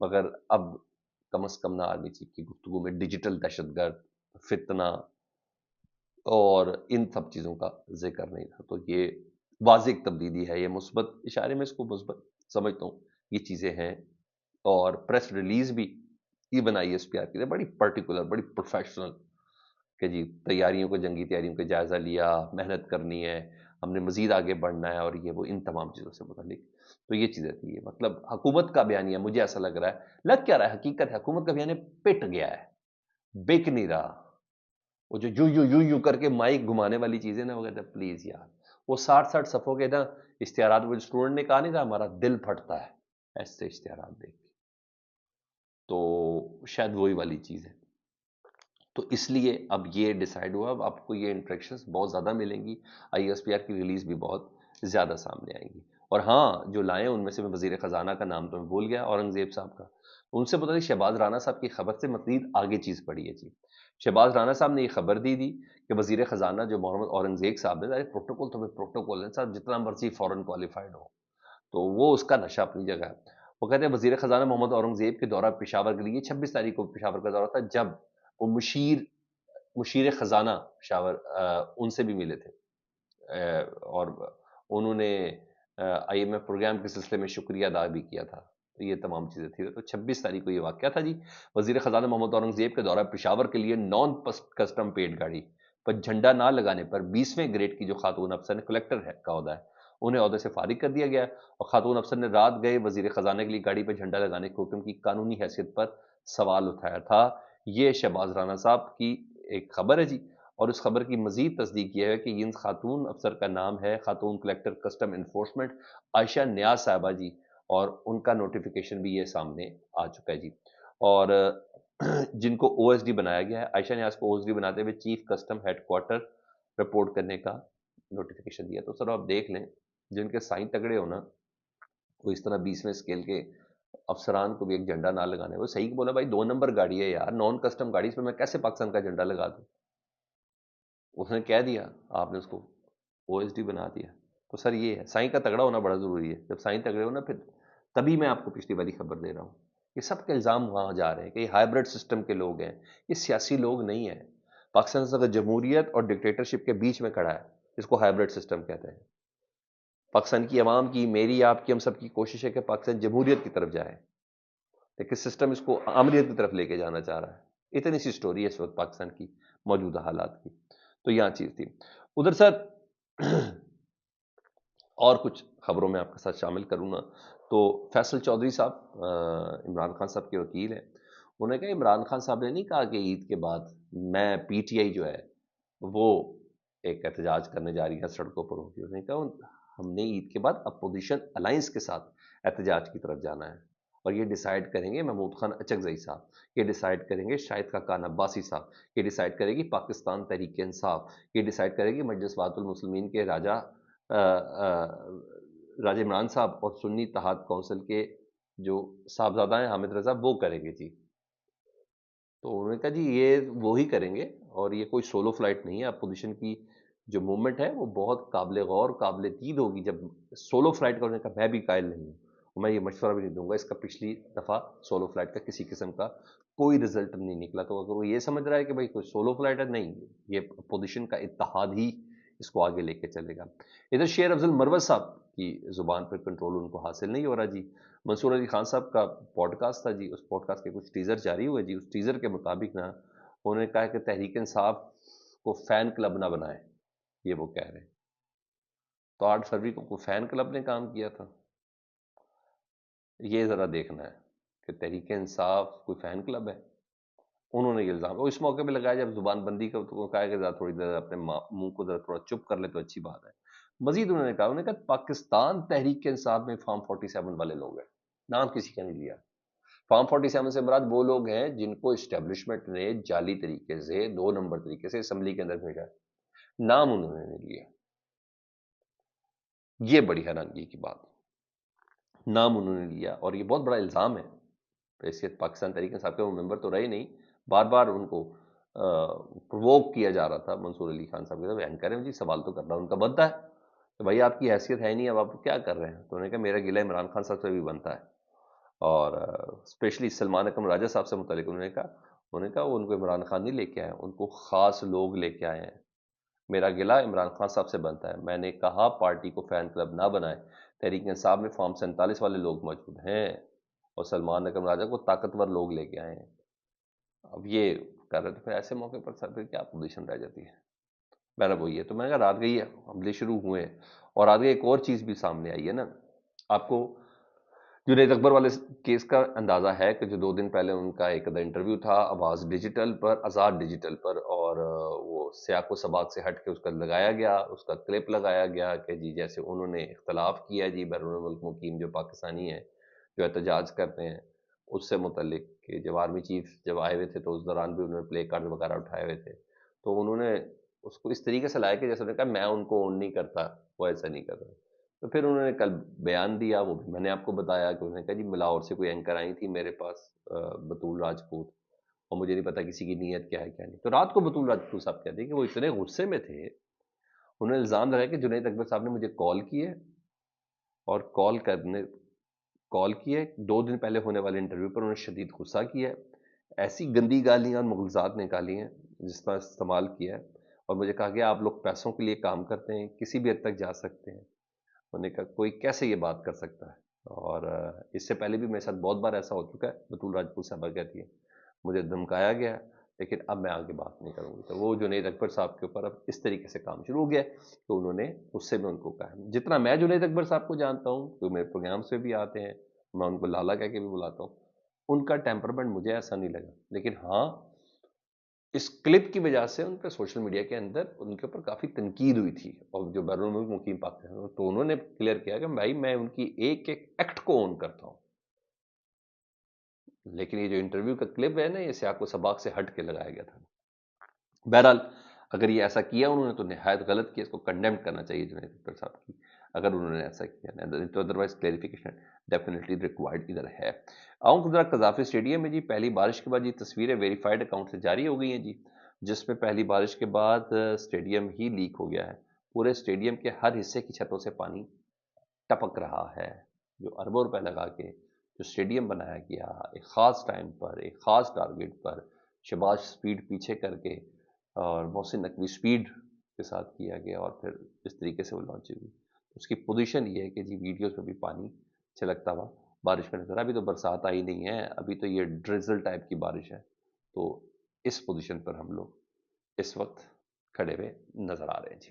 مگر اب کم از کم نہ آرمی چیف کی گفتگو میں ڈیجیٹل دہشت گرد، فتنہ اور ان سب چیزوں کا ذکر نہیں تھا. تو یہ واضح ایک تبدیلی ہے، یہ مثبت اشارے میں اس کو مثبت سمجھتا ہوں یہ چیزیں ہیں. اور پریس ریلیز بھی even I S P R کی بڑی پرٹیکولر، بڑی پروفیشنل کہ جی تیاریوں کو، جنگی تیاریوں کا جائزہ لیا، محنت کرنی ہے، ہم نے مزید آگے بڑھنا ہے، اور یہ وہ ان تمام چیزوں سے متعلق. تو یہ چیزیں تھی. مطلب حکومت کا بیانیہ مجھے ایسا لگ رہا ہے، لگ کیا رہا ہے حقیقت ہے حکومت کا بیانیہ پٹ گیا ہے، بک نہیں رہا. وہ جو یو یو یو یو کر کے مائک گھمانے والی چیزیں نا، وہ کہتے ہیں پلیز یار، وہ 60 صفحوں کے نا اشتہارات، وہ اسٹوڈنٹ نے کہا نہیں تھا ہمارا دل پھٹتا ہے ایسے اشتہارات دیکھ کے. تو شاید وہی والی چیز ہے. تو اس لیے اب یہ ڈیسائیڈ ہوا، اب آپ کو یہ انٹریکشنز بہت زیادہ ملیں گی، آئی ایس پی آر کی ریلیز بھی بہت زیادہ سامنے آئیں گی. اور ہاں جو لائے ان میں سے میں وزیر خزانہ کا نام تو میں بھول گیا، اورنگزیب صاحب کا. ان سے پتہ نہیں شہباز رانا صاحب کی خبر سے مزید آگے چیز پڑی ہے جی. شہباز رانا صاحب نے یہ خبر دی کہ وزیر خزانہ جو محمد اورنگزیب صاحب نے، پروٹوکول تو پروٹوکول ہے صاحب، جتنا مرضی فورن کوالیفائڈ ہو، تو وہ اس کا نشہ اپنی جگہ ہے. وہ کہتے ہیں وزیر خزانہ محمد اورنگزیب کے دورہ پشاور کے لیے 26 تاریخ کو پشاور کا دورہ تھا، جب وہ مشیر خزانہ پشاور ان سے بھی ملے تھے، اور انہوں نے آئی ایم ایف پروگرام کے سلسلے میں شکریہ ادا بھی کیا تھا. تو یہ تمام چیزیں تھیں. تو 26 تاریخ کو یہ واقعہ تھا جی. وزیر خزانہ محمد اورنگزیب کے دورہ پشاور کے لیے نان کسٹم پیڈ گاڑی پر جھنڈا نہ لگانے پر 20ویں گریڈ کی جو خاتون افسر نے، کلیکٹر ہے کا عہدہ ہے، انہیں عہدے سے فارغ کر دیا گیا. اور خاتون افسر نے رات گئے وزیر خزانہ کے لیے گاڑی پر جھنڈا لگانے کے حکم کی قانونی حیثیت پر سوال اٹھایا تھا. یہ شہباز رانا صاحب کی ایک خبر ہے جی. اور اس خبر کی مزید تصدیق یہ ہے کہ ان خاتون افسر کا نام ہے خاتون کلیکٹر کسٹم انفورسمنٹ عائشہ نیاز صاحبہ جی، اور ان کا نوٹیفیکیشن بھی یہ سامنے آ چکا ہے جی. اور جن کو او ایس ڈی بنایا گیا ہے، عائشہ نیاز کو او ایس ڈی بناتے ہوئے chief custom headquarter report کرنے کا نوٹیفیکیشن دیا. تو سر آپ دیکھ لیں، جن کے سائن تگڑے ہونا، وہ اس طرح 20ویں اسکیل کے افسران کو بھی ایک جھنڈا نہ لگانے. وہ صحیح بولا بھائی، 2 نمبر گاڑی ہے یار، نان کسٹم گاڑی، اس میں کیسے پاکستان کا جھنڈا لگا دوں؟ اس نے کہہ دیا، آپ نے اس کو او ایس ڈی بنا دیا. تو سر یہ ہے، سائن کا تگڑا ہونا بڑا ضروری ہے. جب سائن تگڑے ہونا، پھر تبھی میں آپ کو پچھلی والی خبر دے رہا ہوں. یہ سب کے الزام وہاں جا رہے ہیں کہ یہ ہائبرڈ سسٹم کے لوگ ہیں، یہ سیاسی لوگ نہیں ہیں. پاکستان اگر جمہوریت اور ڈکٹیٹرشپ کے بیچ میں کھڑا ہے، اس کو ہائبرڈ سسٹم کہتے ہیں. پاکستان کی عوام کی، میری، آپ کی، ہم سب کی کوشش ہے کہ پاکستان جمہوریت کی طرف جائے، لیکن سسٹم اس کو آمریت کی طرف لے کے جانا چاہ رہا ہے. اتنی سی سٹوری ہے اس وقت پاکستان کی موجودہ حالات کی. تو یہاں چیز تھی. ادھر سر اور کچھ خبروں میں آپ کے ساتھ شامل کروں گا. تو فیصل چودھری صاحب عمران خان صاحب کے وکیل ہیں. انہوں نے کہا عمران خان صاحب نے نہیں کہا کہ عید کے بعد میں پی ٹی آئی جو ہے وہ ایک احتجاج کرنے جا رہی ہے، سڑکوں پر ہوگی. انہوں نے کہا ہم نے عید کے بعد اپوزیشن الائنس کے ساتھ احتجاج کی طرف جانا ہے، اور یہ ڈیسائیڈ کریں گے محمود خان اچکزئی صاحب، یہ ڈیسائیڈ کریں گے شاہد خاقان عباسی صاحب، یہ ڈیسائیڈ کرے گی پاکستان تحریک انصاف، یہ ڈیسائیڈ کرے گی مجلس وات المسلمین کے راجہ عمران صاحب، اور سنی اتحاد کونسل کے جو صاحبزادہ ہیں حامد رضا، وہ کریں گے جی. تو انہوں نے کہا جی یہ وہی کریں گے، اور یہ کوئی سولو فلائٹ نہیں ہے. اپوزیشن کی جو موومنٹ ہے وہ بہت قابل غور، قابل دید ہوگی. جب سولو فلائٹ کا انہوں نے کہا میں بھی قائل نہیں ہوں، اور میں یہ مشورہ بھی نہیں دوں گا. اس کا پچھلی دفعہ سولو فلائٹ کا کسی قسم کا کوئی رزلٹ نہیں نکلا. تو اگر وہ یہ سمجھ رہا ہے کہ بھائی کوئی سولو فلائٹ ہے، نہیں، یہ اپوزیشن کا اتحاد ہی اس کو آگے لے کے چلے گا. ادھر شیر افضل مروز صاحب کی زبان پر کنٹرول ان کو حاصل نہیں ہو رہا جی. منصور علی خان صاحب کا پوڈ کاسٹ تھا جی، اس پوڈ کاسٹ کے کچھ ٹیزر جاری ہوئے جی. اس ٹیزر کے مطابق نا انہوں نے کہا کہ تحریک انصاف کو فین کلب نہ بنائے، یہ وہ کہہ رہے ہیں. تو 8 فروری کو کوئی فین کلب نے کام کیا تھا؟ یہ ذرا دیکھنا ہے کہ تحریک انصاف کوئی فین کلب ہے. انہوں نے یہ الزام اس موقع پہ لگایا جب زبان بندی کا تو کہا کہ ذرا تھوڑی دیر اپنے منہ کو ذرا تھوڑا چپ کر لے تو اچھی بات ہے. مزید انہوں نے کہا پاکستان تحریک انصاف میں فارم 47 والے لوگ ہیں، نام کسی کا نہیں لیا. فارم 47 سے مراد وہ لوگ ہیں جن کو اسٹیبلشمنٹ نے جعلی طریقے سے 2 نمبر طریقے سے اسمبلی کے اندر بھیجا ہے، نام انہوں نے نہیں لیا. یہ بڑی حیرانگی کی بات، نام انہوں نے لیا، اور یہ بہت بڑا الزام ہے. حیثیت پاکستان تحریک انصاف کے وہ ممبر تو رہے نہیں، بار بار ان کو پرووک کیا جا رہا تھا. منصور علی خان صاحب کے بہن کریں جی سوال تو کرنا ان کا بنتا ہے کہ بھائی آپ کی حیثیت ہے نہیں، اب آپ کیا کر رہے ہیں. تو انہوں نے کہا میرا گلہ عمران خان صاحب سے بھی بنتا ہے، اور اسپیشلی سلمان اکرم راجہ صاحب سے متعلق انہوں نے کہا وہ ان کو عمران خان نہیں لے کے آئے، ان کو خاص لوگ لے کے آئے ہیں، میرا گلہ عمران خان صاحب سے بنتا ہے، میں نے کہا پارٹی کو فین کلب نہ بنائے، تحریک انصاف میں فارم 47 والے لوگ موجود ہیں اور سلمان اکرم راجہ کو طاقتور لوگ لے کے آئے ہیں۔ اب یہ کر رہے تو پھر ایسے موقع پر سر پھر کیا پوزیشن رہ جاتی ہے؟ میرا وہی ہے، تو میں نے کہا رات گئی ہے، حملے شروع ہوئے ہیں، اور آگے ایک اور چیز بھی سامنے آئی ہے نا، آپ کو جنید اکبر والے کیس کا اندازہ ہے کہ جو 2 دن پہلے ان کا ایک انٹرویو تھا آواز ڈیجیٹل پر، آزاد ڈیجیٹل پر، اور وہ سیاق و سباق سے ہٹ کے اس کا لگایا گیا، اس کا کلپ لگایا گیا کہ جی جیسے انہوں نے اختلاف کیا جی بیرون ملک مقیم جو پاکستانی ہیں جو احتجاج کرتے ہیں اس سے متعلق، کہ جب آرمی چیف جب آئے ہوئے تھے تو اس دوران بھی انہوں نے پلے کارڈ وغیرہ اٹھائے ہوئے تھے، تو انہوں نے اس کو اس طریقے سے لایا کہ جیسے انہوں نے کہا میں ان کو اون نہیں کرتا، وہ ایسا نہیں کرتا۔ تو پھر انہوں نے کل بیان دیا، وہ بھی میں نے آپ کو بتایا کہ انہوں نے کہا جی ملاور سے کوئی اینکر آئی تھی میرے پاس، بطول راجپوت، اور مجھے نہیں پتا کسی کی نیت کیا ہے کیا نہیں۔ تو رات کو بطول راجپوت صاحب کہتے ہیں کہ وہ اتنے غصے میں تھے، انہوں نے الزام لگایا کہ جنید اکبر صاحب نے مجھے کال کی ہے، اور کال کی ہے 2 دن پہلے ہونے والے انٹرویو پر انہوں نے شدید غصہ کیا ہے، ایسی گندی گالیاں اور مغلظات نکالی ہیں جس طرح استعمال کیا ہے، اور مجھے کہا کہ آپ لوگ پیسوں کے لیے کام کرتے ہیں، کسی بھی حد تک جا سکتے ہیں۔ انہوں نے کہا کوئی کیسے یہ بات کر سکتا ہے، اور اس سے پہلے بھی میرے ساتھ بہت بار ایسا ہو چکا ہے، بطول راجپوت صاحبہ کہتی ہے مجھے دھمکایا گیا ہے، لیکن اب میں آگے بات نہیں کروں گی۔ تو وہ جنید اکبر صاحب کے اوپر اب اس طریقے سے کام شروع ہو گیا کہ انہوں نے اس سے میں ان کو کہا، جتنا میں جنید اکبر صاحب کو جانتا ہوں تو میرے پروگرام سے بھی آتے ہیں، میں ان کو لالا کہہ کے بھی بلاتا ہوں، ان کا ٹیمپرمنٹ مجھے ایسا نہیں لگا، لیکن ہاں اس کلپ کی وجہ سے ان پہ سوشل میڈیا کے اندر ان کے اوپر کافی تنقید ہوئی تھی، اور جو بیرون ملک مقیم پاکستان تو انہوں نے کلیئر کیا کہ بھائی میں ان کی ایک ایک ایکٹ کو اون کرتا ہوں، لیکن یہ جو انٹرویو کا کلپ ہے نا یہ سیاق و سباق سے ہٹ کے لگایا گیا تھا۔ بہرحال اگر یہ ایسا کیا انہوں نے تو نہایت غلط کیا، اس کو کنڈیم کرنا چاہیے جنید اکبر صاحب کی، اگر انہوں نے ایسا کیا تو ادروائز کلیریفیکیشن ڈیفینیٹلی ریکوائرڈ ادھر ہے۔ آؤں خدا قذافی اسٹیڈیم میں جی پہلی بارش کے بعد یہ تصویریں ویریفائڈ اکاؤنٹ سے جاری ہو گئی ہیں جی، جس میں پہلی بارش کے بعد اسٹیڈیم ہی لیک ہو گیا ہے، پورے اسٹیڈیم کے ہر حصے کی چھتوں سے پانی ٹپک رہا ہے، جو اربوں روپے لگا کے جو اسٹیڈیم بنایا گیا ایک خاص ٹائم پر ایک خاص ٹارگٹ پر، شباز سپیڈ پیچھے کر کے اور محسن نقوی سپیڈ کے ساتھ کیا گیا، اور پھر اس طریقے سے وہ لانچ ہوئی، اس کی پوزیشن یہ ہے کہ جی ویڈیوز میں بھی پانی چھلکتا ہوا بارش میں نظر، ابھی تو برسات آئی نہیں ہے، ابھی تو یہ ڈریزل ٹائپ کی بارش ہے، تو اس پوزیشن پر ہم لوگ اس وقت کھڑے ہوئے نظر آ رہے ہیں جی۔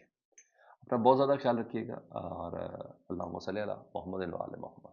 اپنا بہت زیادہ خیال رکھیے گا، اور اللہم صلی علی محمد و آل محمد۔